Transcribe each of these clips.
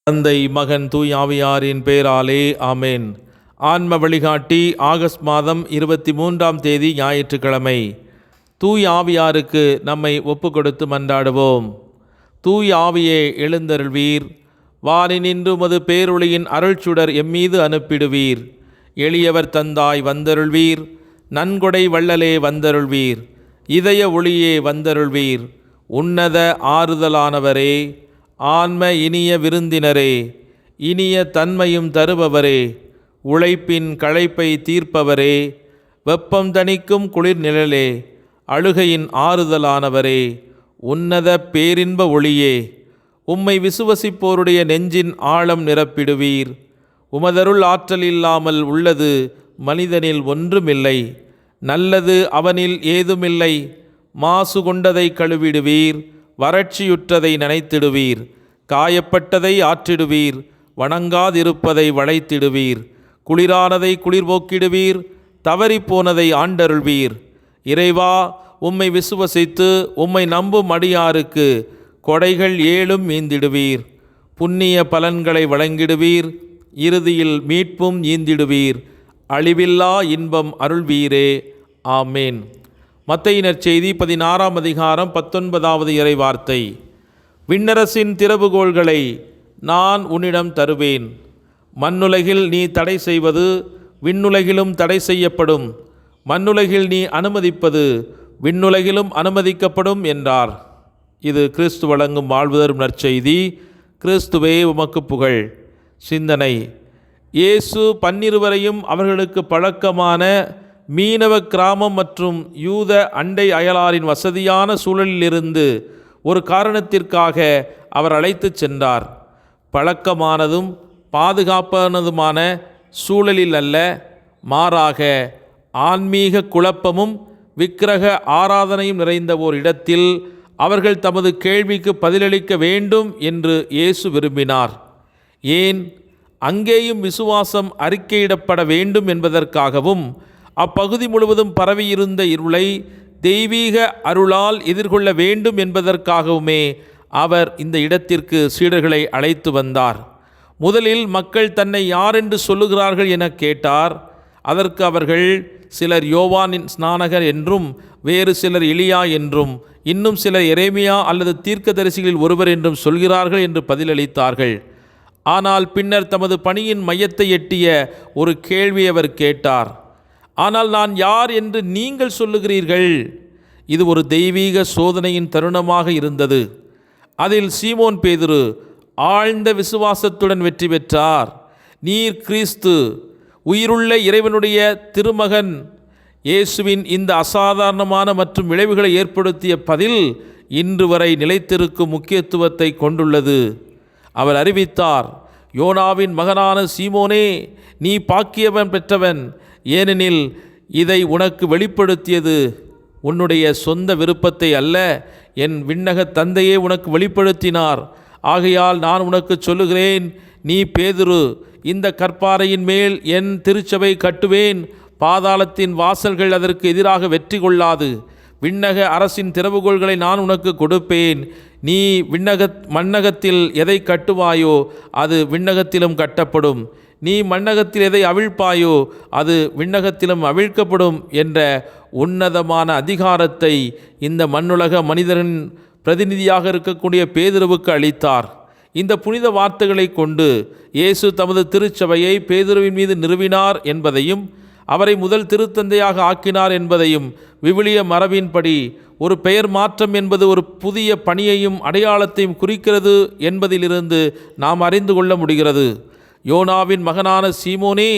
தந்தை, மகன், தூய் ஆவியாரின் பெயராலே ஆமேன். ஆன்ம வழிகாட்டி ஆகஸ்ட் மாதம் 23ஆம் தேதி ஞாயிற்றுக்கிழமை. தூய் ஆவியாருக்கு நம்மை ஒப்பு கொடுத்து மன்றாடுவோம். தூய் ஆவியே எழுந்தருள்வீர், வானினின்று உமது பேரொளியின் அருள்சுடர் எம்மீது அனுப்பிடுவீர். எளியவர் தந்தாய் வந்தருள்வீர், நன்கொடை வள்ளலே வந்தருள்வீர், இதய ஒளியே வந்தருள்வீர். உன்னத ஆறுதலானவரே, ஆன்ம இனிய விருந்தினரே, இனிய தன்மையும் தருபவரே, உழைப்பின் களைப்பை தீர்ப்பவரே, வெப்பம் தணிக்கும் குளிர் நிழலே, அழுகையின் ஆறுதலானவரே, உன்னத பேரின்ப ஒளியே, உம்மை விசுவசிப்போருடைய நெஞ்சின் ஆழம் நிரப்பிடுவீர். உமதருள் ஆற்றல் இல்லாமல் உள்ளது மனிதனில் ஒன்றுமில்லை, நல்லது அவனில் ஏதுமில்லை. மாசு கொண்டதை கழுவிடுவீர், வறட்சியுற்றதை நனைத்திடுவீர், காயப்பட்டதை ஆற்றிடுவீர், வணங்காதிருப்பதை வளைத்திடுவீர், குளிரானதை குளிர்போக்கிடுவீர், தவறிப்போனதை ஆண்டருள்வீர். இறைவா, உம்மை விசுவசித்து உம்மை நம்பும் அடியாருக்கு கொடைகள் ஏழும் மீந்திடுவீர். புண்ணிய பலன்களை வழங்கிடுவீர், இறுதியில் மீட்பும் ஈந்திடுவீர். அழிவில்லா இன்பம் அருள்வீரே. ஆமேன். மத்தேயு நற்செய்தி 16ஆம் அதிகாரம் 19வது இறைவார்த்தை. விண்ணரசின் திறவுகோள்களை நான் உன்னிடம் தருவேன். மண்ணுலகில் நீ தடை செய்வது விண்ணுலகிலும் தடை செய்யப்படும், மண்ணுலகில் நீ அனுமதிப்பது விண்ணுலகிலும் அனுமதிக்கப்படும் என்றார். இது கிறிஸ்து வழங்கும் வாழ்வு தரும் நற்செய்தி. கிறிஸ்துவே உமக்கு புகழ். சிந்தனை: இயேசு 12 அவர்களுக்கு பழக்கமான மீனவ கிராமம் மற்றும் யூத அண்டை அயலாரின் வசதியான சூழலிலிருந்து ஒரு காரணத்திற்காக அவர் அழைத்து சென்றார். பழக்கமானதும் பாதுகாப்பானதுமான சூழலில் அல்ல, மாறாக ஆன்மீக குழப்பமும் விக்கிரக ஆராதனையும் நிறைந்த ஓர் இடத்தில் அவர்கள் தமது கேள்விக்கு பதிலளிக்க வேண்டும் என்று இயேசு விரும்பினார். ஏன்? அங்கேயும் விசுவாசம் அறிக்கையிடப்பட வேண்டும் என்பதற்காகவும், அப்பகுதி முழுவதும் பரவியிருந்த இருளை தெய்வீக அருளால் எதிர்கொள்ள வேண்டும் என்பதற்காகவுமே அவர் இந்த இடத்திற்கு சீடர்களை அழைத்து வந்தார். முதலில் மக்கள் தன்னை யார் என்று சொல்லுகிறார்கள் என கேட்டார். அதற்கு அவர்கள், சிலர் யோவானின் ஸ்நானகர் என்றும், வேறு சிலர் எலியா என்றும், இன்னும் சிலர் எரேமியா அல்லது தீர்க்கதரிசிகளில் ஒருவர் என்றும் சொல்கிறார்கள் என்று பதிலளித்தார்கள். ஆனால் பின்னர் தமது பணியின் மையத்தை எட்டிய ஒரு கேள்வி அவர் கேட்டார். ஆனால் நான் யார் என்று நீங்கள் சொல்லுகிறீர்கள்? இது ஒரு தெய்வீக சோதனையின் தருணமாக இருந்தது. அதில் சீமோன் பேதுரு ஆழ்ந்த விசுவாசத்துடன் வெற்றி பெற்றார். நீர் கிறிஸ்து, உயிருள்ள இறைவனுடைய திருமகன். இயேசுவின் இந்த அசாதாரணமான மற்றும் விளைவுகளை ஏற்படுத்திய பதில் இன்று வரை நிலைத்திருக்கும் முக்கியத்துவத்தை கொண்டுள்ளது. அவர் அறிவித்தார், யோனாவின் மகனான சீமோனே, நீ பாக்கியவன் பெற்றவன், ஏனெனில் இதை உனக்கு வெளிப்படுத்தியது உன்னுடைய சொந்த விருப்பத்தை அல்ல, என் விண்ணக தந்தையே உனக்கு வெளிப்படுத்தினார். ஆகையால் நான் உனக்கு சொல்லுகிறேன், நீ பேதுரு, இந்த கற்பாறையின் மேல் என் திருச்சபை கட்டுவேன், பாதாளத்தின் வாசல்கள் அதற்கு எதிராக வெற்றி கொள்ளாது. விண்ணக அரசின் திறவுகோள்களை நான் உனக்கு கொடுப்பேன். நீ மண்ணகத்தில் எதை கட்டுவாயோ அது விண்ணகத்திலும் கட்டப்படும், நீ மண்ணகத்தில் எதை அவிழ்ப்பாயோ அது விண்ணகத்திலும் அவிழ்க்கப்படும் என்ற உன்னதமான அதிகாரத்தை இந்த மண்ணுலக மனிதரின் பிரதிநிதியாக இருக்கக்கூடிய பேதுருவுக்கு அளித்தார். இந்த புனித வார்த்தைகளை கொண்டு இயேசு தமது திருச்சபையை பேதுருவின் மீது நிறுவினார் என்பதையும், அவரை முதல் திருத்தந்தையாக ஆக்கினார் என்பதையும், விவிலிய மரபின்படி ஒரு பெயர் மாற்றம் என்பது ஒரு புதிய பணியையும் அடையாளத்தையும் குறிக்கிறது என்பதிலிருந்து நாம் அறிந்து கொள்ள முடிகிறது. யோனாவின் மகனான சீமோனே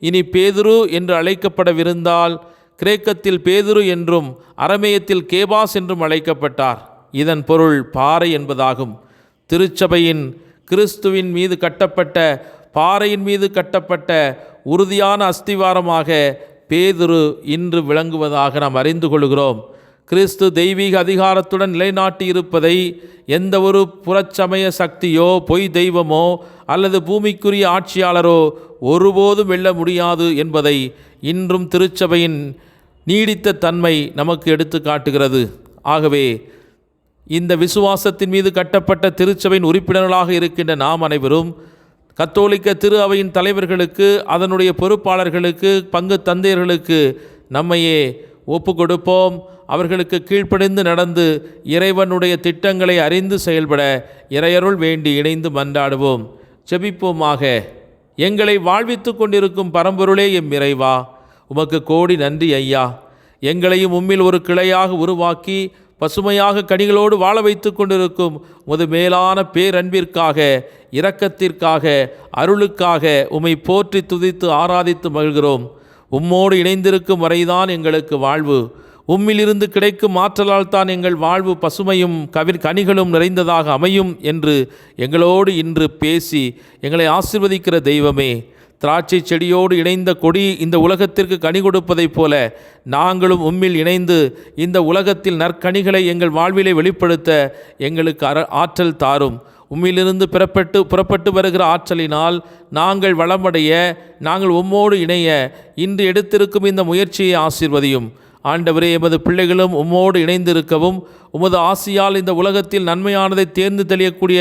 இனி பேதுரு என்று அழைக்கப்படவிருந்தால் கிரேக்கத்தில் பேதுரு என்றும் அரமேயத்தில் கேபாஸ் என்றும் அழைக்கப்பட்டார். இதன் பொருள் பாறை என்பதாகும். திருச்சபையின் கிறிஸ்துவின் மீது கட்டப்பட்ட பாறையின் மீது கட்டப்பட்ட உறுதியான அஸ்திவாரமாக பேதுரு இன்று விளங்குவதாக நாம் அறிந்து கொள்கிறோம். கிறிஸ்து தெய்வீக அதிகாரத்துடன் நிலைநாட்டி இருப்பதை எந்த ஒரு புறச்சமய சக்தியோ, பொய் தெய்வமோ அல்லது பூமிக்குரிய ஆட்சியாளரோ ஒருபோதும் வெல்ல முடியாது என்பதை இன்றும் திருச்சபையின் நீடித்த தன்மை நமக்கு எடுத்து காட்டுகிறது. ஆகவே இந்த விசுவாசத்தின் மீது கட்டப்பட்ட திருச்சபையின் உறுப்பினர்களாக இருக்கின்ற நாம் அனைவரும் கத்தோலிக்க திரு அவையின் தலைவர்களுக்கு, அதனுடைய பொறுப்பாளர்களுக்கு, பங்கு தந்தையர்களுக்கு நம்மையே ஒப்பு கொடுப்போம். அவர்களுக்கு கீழ்ப்படிந்து நடந்து இறைவனுடைய திட்டங்களை அறிந்து செயல்பட இறையருள் வேண்டி இணைந்து மன்றாடுவோம். ஜெபிப்போமாக. எங்களை வாழ்வித்து கொண்டிருக்கும் பரம்பொருளே எம் இறைவா, உமக்கு கோடி நன்றி ஐயா. எங்களையும் உம்மில் ஒரு கிளையாக உருவாக்கி பசுமையாக கனிகளோடு வாழ வைத்து கொண்டிருக்கும் உமது மேலான பேரன்பிற்காக, இரக்கத்திற்காக, அருளுக்காக உம்மை போற்றி துதித்து ஆராதித்து மகிழ்கிறோம். உம்மோடு இணைந்திருக்கும் வரைதான் எங்களுக்கு வாழ்வு. உம்மிலிருந்து கிடைக்கும் ஆற்றலால் தான் எங்கள் வாழ்வு பசுமையும் கனிகளும் நிறைந்ததாக அமையும் என்று எங்களோடு இன்று பேசி எங்களை ஆசீர்வதிக்கிற தெய்வமே, திராட்சை செடியோடு இணைந்த கொடி இந்த உலகத்திற்கு கனி கொடுப்பதைப் போல நாங்களும் உம்மில் இணைந்து இந்த உலகத்தில் நற்கனிகளை எங்கள் வாழ்விலே வெளிப்படுத்த எங்களுக்கு ஆற்றல் தாரும். உம்மிலிருந்து புறப்பட்டு வருகிற ஆற்றலினால் நாங்கள் வளமடைய, நாங்கள் உம்மோடு இணைய இன்று எடுத்திருக்கும் இந்த முயற்சியை ஆசீர்வதியும். ஆண்டவரே, எமது பிள்ளைகளும் உம்மோடு இணைந்திருக்கவும், உமது ஆசியால் இந்த உலகத்தில் நன்மையானதை தேர்ந்து தெளியக்கூடிய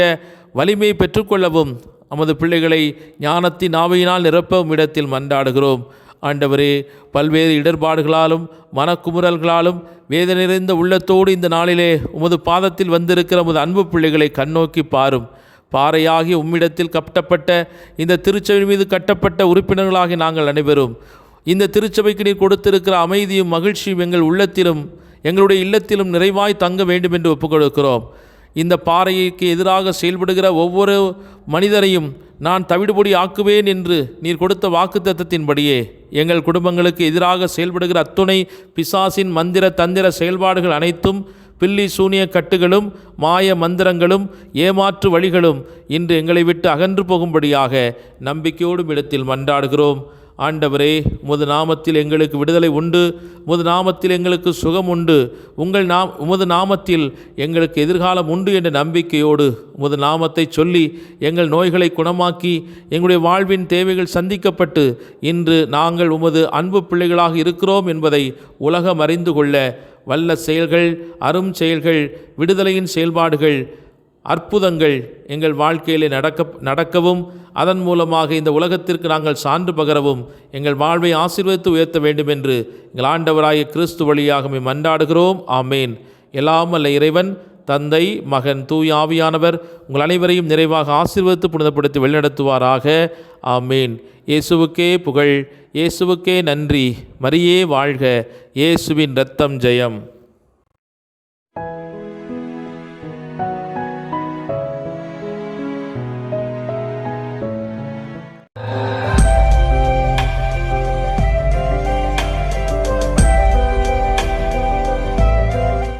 வலிமையை பெற்றுக்கொள்ளவும் நமது பிள்ளைகளை ஞானத்தின் ஆவியினால் நிரப்பவும் இடத்தில் மன்றாடுகிறோம். ஆண்டவரே, பல்வேறு இடர்பாடுகளாலும் மனக்குமுறல்களாலும் வேதனை நிறைந்த உள்ளத்தோடு இந்த நாளிலே உமது பாதத்தில் வந்திருக்கிற உமது அன்பு பிள்ளைகளை கண்ணோக்கி பாரும். பாறையாகி உம்மிடத்தில் கட்டப்பட்ட இந்த திருச்சபை மீது கட்டப்பட்ட உறுப்பினர்களாகி நாங்கள் அனைவரும் இந்த திருச்சபைக்கு நீர் கொடுத்திருக்கிற அமைதியும் மகிழ்ச்சியும் எங்கள் உள்ளத்திலும் எங்களுடைய இல்லத்திலும் நிறைவாய் தங்க வேண்டும் என்று ஒப்புக்கொடுக்கிறோம். இந்த பாறைக்கு எதிராக செயல்படுகிற ஒவ்வொரு மனிதரையும் நான் தவிடுபொடி ஆக்குவேன் என்று நீர் கொடுத்த வாக்குத்தத்தத்தின்படியே எங்கள் குடும்பங்களுக்கு எதிராக செயல்படுகிற அத்துணை பிசாசின் மந்திர தந்திர செயல்பாடுகள் அனைத்தும், பில்லி சூனிய கட்டுகளும், மாய மந்திரங்களும், ஏமாற்று வழிகளும் இன்று எங்களை விட்டு அகன்று போகும்படியாக நம்பிக்கையோடும் இடத்தில் மன்றாடுகிறோம். ஆண்டவரே, உமது நாமத்தில் எங்களுக்கு விடுதலை உண்டு, உமது நாமத்தில் எங்களுக்கு சுகம் உண்டு, உமது நாமத்தில் எங்களுக்கு எதிர்காலம் உண்டு என்ற நம்பிக்கையோடு உமது நாமத்தை சொல்லி எங்கள் நோய்களை குணமாக்கி எங்களுடைய வாழ்வின் தேவைகள் சந்திக்கப்பட்டு இன்று நாங்கள் உமது அன்பு பிள்ளைகளாக இருக்கிறோம் என்பதை உலகம் அறிந்து கொள்ள வல்ல செயல்கள், அரும் செயல்கள், விடுதலையின் செயல்பாடுகள், அற்புதங்கள் எங்கள் வாழ்க்கையிலே நடக்கவும், அதன் மூலமாக இந்த உலகத்திற்கு நாங்கள் சான்று பகரவும் எங்கள் வாழ்வை ஆசீர்வதித்து உயர்த்த வேண்டும் என்று எங்கள் ஆண்டவராகிய கிறிஸ்து வழியாக மன்றாடுகிறோம். ஆமேன். எல்லாம் வல்ல இறைவன், தந்தை, மகன், தூய ஆவியானவர் உங்கள் அனைவரையும் நிறைவாக ஆசீர்வதித்து புனிதப்படுத்தி வழிநடத்துவாராக. ஆமேன். இயேசுவுக்கே புகழ், இயேசுவுக்கே நன்றி. மரியே வாழ்க. இயேசுவின் இரத்தம் ஜெயம்.